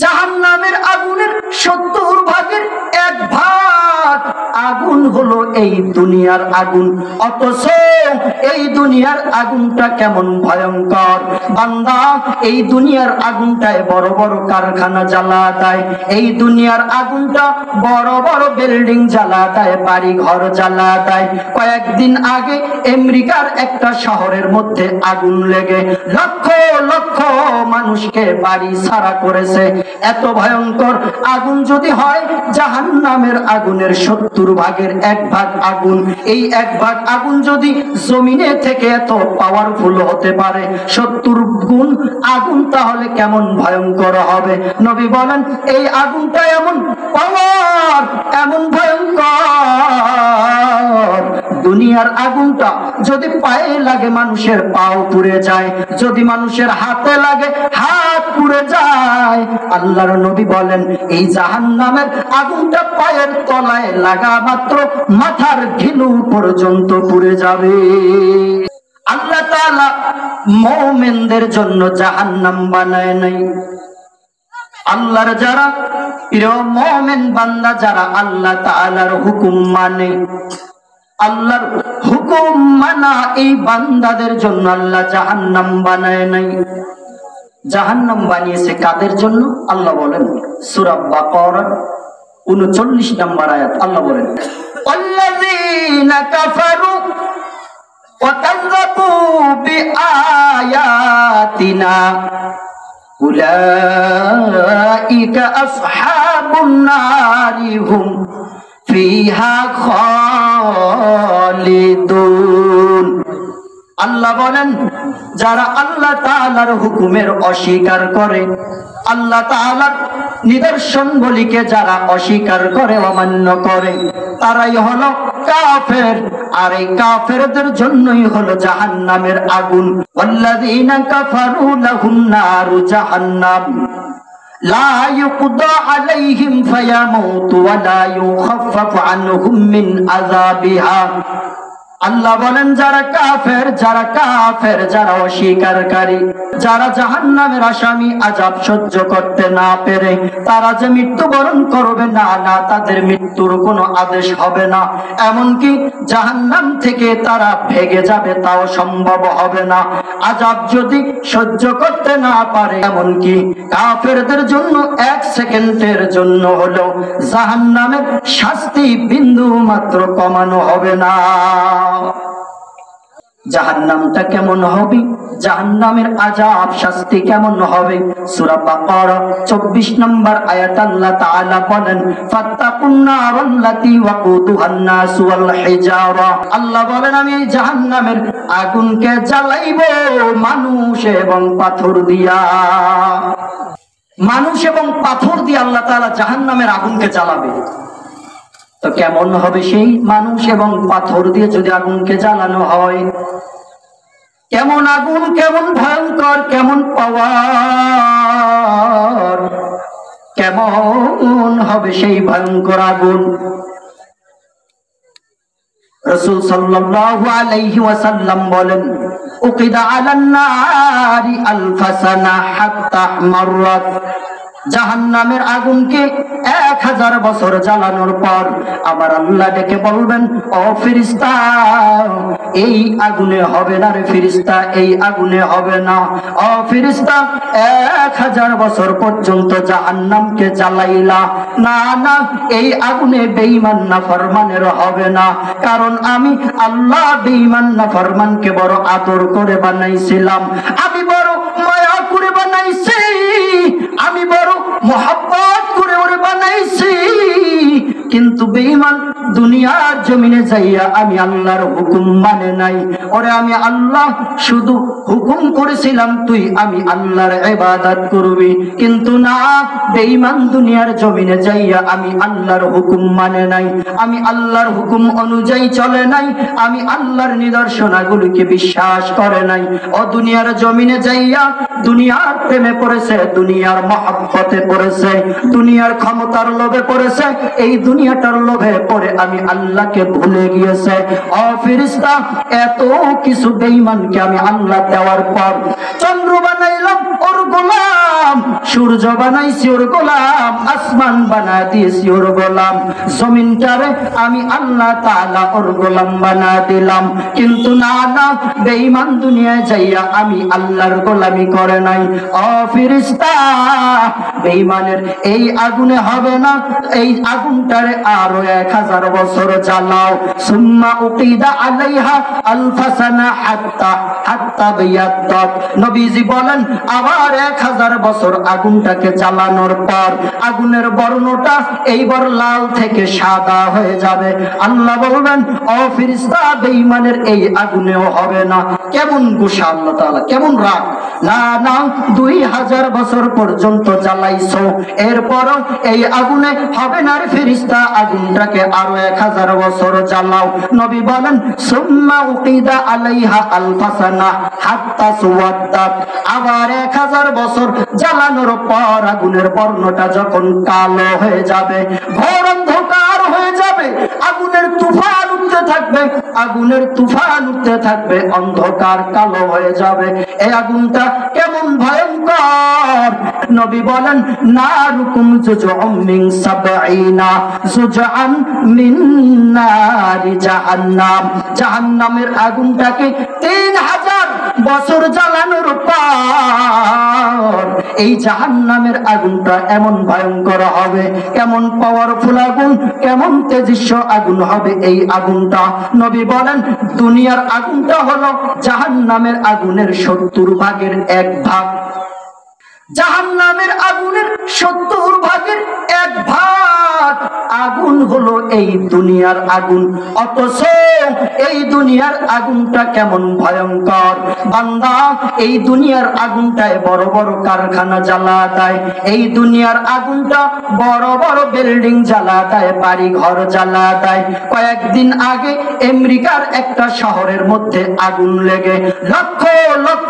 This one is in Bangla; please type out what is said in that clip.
জাহান্নামের আগুনের 70 ভাগের 1 ভাগ আগুন হলো এই দুনিয়ার আগুন। অথচ এই দুনিয়ার আগুনটা কেমন ভয়ঙ্কর বান্দা, এই দুনিয়ার আগুনটায় বড় বড় কারখানা জ্বালা দেয়, এই দুনিয়ার আগুনটা বড় বড় বিল্ডিং জ্বালা দেয়, বাড়ি ঘর জ্বালা দেয়। কয়েকদিন আগে আমেরিকার একটা শহরের মধ্যে আগুন লেগে লক্ষ লক্ষ মানুষকে বাড়ি ছাড়া করেছে। এত ভয়ঙ্কর আগুন যদি হয় জাহান্নামের আগুনের 70 ভাগের 1 ভাগ আগুন, এই 1 ভাগ আগুন যদি জমিনে থেকে এত পাওয়ারফুল হতে পারে 70 গুণ আগুন, তাহলে কেমন ভয়ঙ্কর হবে। নবী বলেন এই আগুনটা এমন পাওয়ার, এমন ভয়ঙ্কর, দুনিয়ার আগুনটা যদি পায়ে লাগে মানুষের পাও পুড়ে যায়, যদি মানুষের হাতে লাগে হাত পুড়ে যায়। আল্লাহর নবী বলেন এই জাহান্নামের আগুনটা পায়ের তলায় লাগা মাত্র মাথার ঘিলু পর্যন্ত পুড়ে যাবে। আল্লাহ তাআলা মুমিনদের জন্য জাহান্নাম বানায় নাই। আল্লাহর যারা প্রিয় মুমিন বান্দা, যারা আল্লাহ তাআলার হুকুম মানে, আল্লাহর হুকুম মানা এই বান্দাদের জন্য আল্লাহ জাহান্নাম বানায় নাই। জাহান্নাম বানিয়েছে কাদের জন্য? আল্লাহ বলেন সূরা বাকারা 39 নম্বর আয়াত, আল্লাহ বলেন আল্লাযীনা কাফারু ওয়া কাযযাবু বিআয়াতিনা উলাইকা আসহাবুন নারি হুম ফিহা খালিদুন। আল্লাহ বলেন যারা আল্লাহ তাআলার হুকুমের অস্বীকার করে, আল্লাহ তাআলার নিদর্শনগুলিকে যারা অস্বীকার করে, অমান্য করে, তারাই হলো কাফের। আর এই কাফেরদের জন্যই হলো জাহান্নামের আগুন। ওয়াল্লাযীনা কাফারু লাহুম নারু জাহান্নাম লা ইউকদা আলাইহিম ফায়ামুতু ওয়া লা ইউখাফফাফু আনহুম মিন আযাবিহা। আল্লাহ বলেন যারা কাফের, যারা অস্বীকারী, যারা জাহান্নামের আসামি, আযাব সহ্য করতে না পেরে তারা যে মৃত্যুবরণ করবে না, তাদের মৃত্যুর কোনো আদেশ হবে না। এমনকি জাহান্নাম থেকে তারা ভেগে যাবে তাও সম্ভব হবে না। আযাব যদি সহ্য করতে না পারে, এমনকি কাফেরদের জন্য 1 সেকেন্ডের জন্য হলেও জাহান্নামের শাস্তি বিন্দু মাত্র কমানো হবে না। জাহান্নামটা কেমন হবে, জাহান্নামের আযাব শাস্তি কেমন হবে? সূরা বাকারা 24 নম্বর আয়াত আল্লাহ তাআলা বলেন ফাত্তাকুন নারাল্লাতী ওয়াকুদুহান নাস ওয়াল হিজারা। আল্লাহ বলেন আমি এই জাহান্নামের আগুনকে জ্বালাইব মানুষ এবং পাথর দিয়া। মানুষ এবং পাথর দিয়ে আল্লাহ তাআলা জাহান্নামের আগুনকে জ্বালাবে। তো কেমন হবে সেই মানুষ এবং পাথর দিয়ে যদি আগুনকে জ্বালানো হয়? কেমন আগুন, কেমন ভয়ঙ্কর, কেমন পাওয়ার, কেমন হবে সেই ভয়ঙ্কর আগুন? রাসূল সাল্লাল্লাহু আলাইহি ওয়াসাল্লাম বলেন উকিদা আলান নারি আলফা সানা হাত্তা মাররাত। জাহান্নামের আগুনকে 1000 বছর জ্বালানোর পর আবার আল্লাহ ডেকে বলবেন ও ফেরেশতা এই আগুনে হবে না রে ফেরেশতা, এই আগুনে হবে না। ও ফেরেশতা 1000 বছর পর্যন্ত জাহান্নামকে জ্বালাইলা না, না এই আগুনে বেঈমান নাফরমানের হবে না, কারণ আমি আল্লাহ বেঈমান নাফরমানকে বড় আদর করে বানাইছিলাম, আমি বড় মায়া করে বানাইছি, আমি বড় মোহাব্বত করে ওরে বানাইছি। কিন্তু বেঈমান দুনিয়ার জমিনে যাইয়া আমি আল্লাহর হুকুম মানে নাই, ওরে আমি আল্লাহ শুধু হুকুম করেছিলাম তুই আমি আল্লাহর ইবাদত করবি, কিন্তু না বেঈমান দুনিয়ার জমিনে যাইয়া আমি আল্লাহর হুকুম মানে নাই, আমি আল্লাহর হুকুম অনুযায়ী চলে নাই, আমি আল্লাহর নিদর্শনাগুলিকে বিশ্বাস করে নাই। ও দুনিয়ার জমিনে যাইয়া দুনিয়ার প্রেমে পড়েছে, দুনিয়ার মহব্বতে পড়েছে, দুনিয়ার ক্ষমতার লোভে পড়েছে, এই দুনিয়াটার লোভে পড়ে আমি আল্লাহকে ভুলে গিয়েছে। ও ফেরেশতা এত কিছু বেঈমানকে আমি আল্লাহ দেওয়ার পর চন্দ্র বানাইলাম ওর গোলাম গোলাম, সূর্য বানাইছি ওর গোলাম, আসমান বানা দিয়েছি ওর গোলাম, জমিনটারে আমি আল্লাহ তাআলা ওর গোলাম বানা দিলাম। কিন্তু না না, বেঈমান দুনিয়ায় যাইয়া আমি আল্লাহর গোলামি করে নাই। ও ফেরেশতা, বেঈমানের এই আগুনে হবে না, এই আগুনটারে আরো 1000 বছর জ্বালাও। সুম্মা উকিদা আলাইহা আলফা সানা হাত্তা বিয়াদ্দাত। নবীজি বলেন আবার 1000 বছর আগুনটাকে জ্বালানোর পর আগুনের বর্ণটা এইবার লাল থেকে সাদা হয়ে যাবে। আল্লাহ বলবেন ও ফেরেশতা, বেঈমানের এই আগুনেও হবে না। কেমন গুসা আল্লাহ তাআলা, কেমন রাগ! না না, 2000 বছর পর্যন্ত জ্বালাইছো, এরপরও এই আগুনে হবে না রে ফেরেশতা, আগুনটাকে আরো 1000 বছর জ্বালাও। নবী বলেন সুম্মা উকিদা আলাইহা আলফা সানা হাত্তা সুওয়াদ্দাত। আবার 1000 বছর জ্বালানোর পর আগুনের বর্ণটা যখন কালো হয়ে যাবে, ঘোর অন্ধকার হয়ে যাবে, আগুনের তুফান উঠতে থাকবে, আগুনের তুফান উঠতে থাকবে, অন্ধকার কালো হয়ে যাবে। এই আগুনটা কেমন ভয়ঙ্কর! নবী বলেন নারুকুম জুজউম মিন সাবঈনা জুজআন মিন নারি জাহান্নাম। জাহান্নামের আগুনটাকে 3000 বছর জ্বালানোর পর এই জাহান্নামের আগুনটা এমন ভয়ঙ্কর হবে, কেমন পাওয়ারফুল আগুন, কেমন তেজস্ব আগুন হবে এই আগুনটা। নবী বলেন দুনিয়ার আগুনটা হলো জাহান্নামের আগুনের 70 ভাগের 1 ভাগ। জাহান্নামের আগুনের 70 ভাগের 1 ভাগ আগুন হলো এই দুনিয়ার আগুন। অথচ এই দুনিয়ার আগুনটা কেমন ভয়ঙ্কর! বান্দা, এই দুনিয়ার আগুনটায় বড় বড় কারখানা জ্বালা দেয়, এই দুনিয়ার আগুনটা বড় বড় বিল্ডিং জ্বালা দেয়, বাড়ি ঘর জ্বালা দেয়। কয়েকদিন আগে আমেরিকার একটা শহরের মধ্যে আগুন লেগে লক্ষ লক্ষ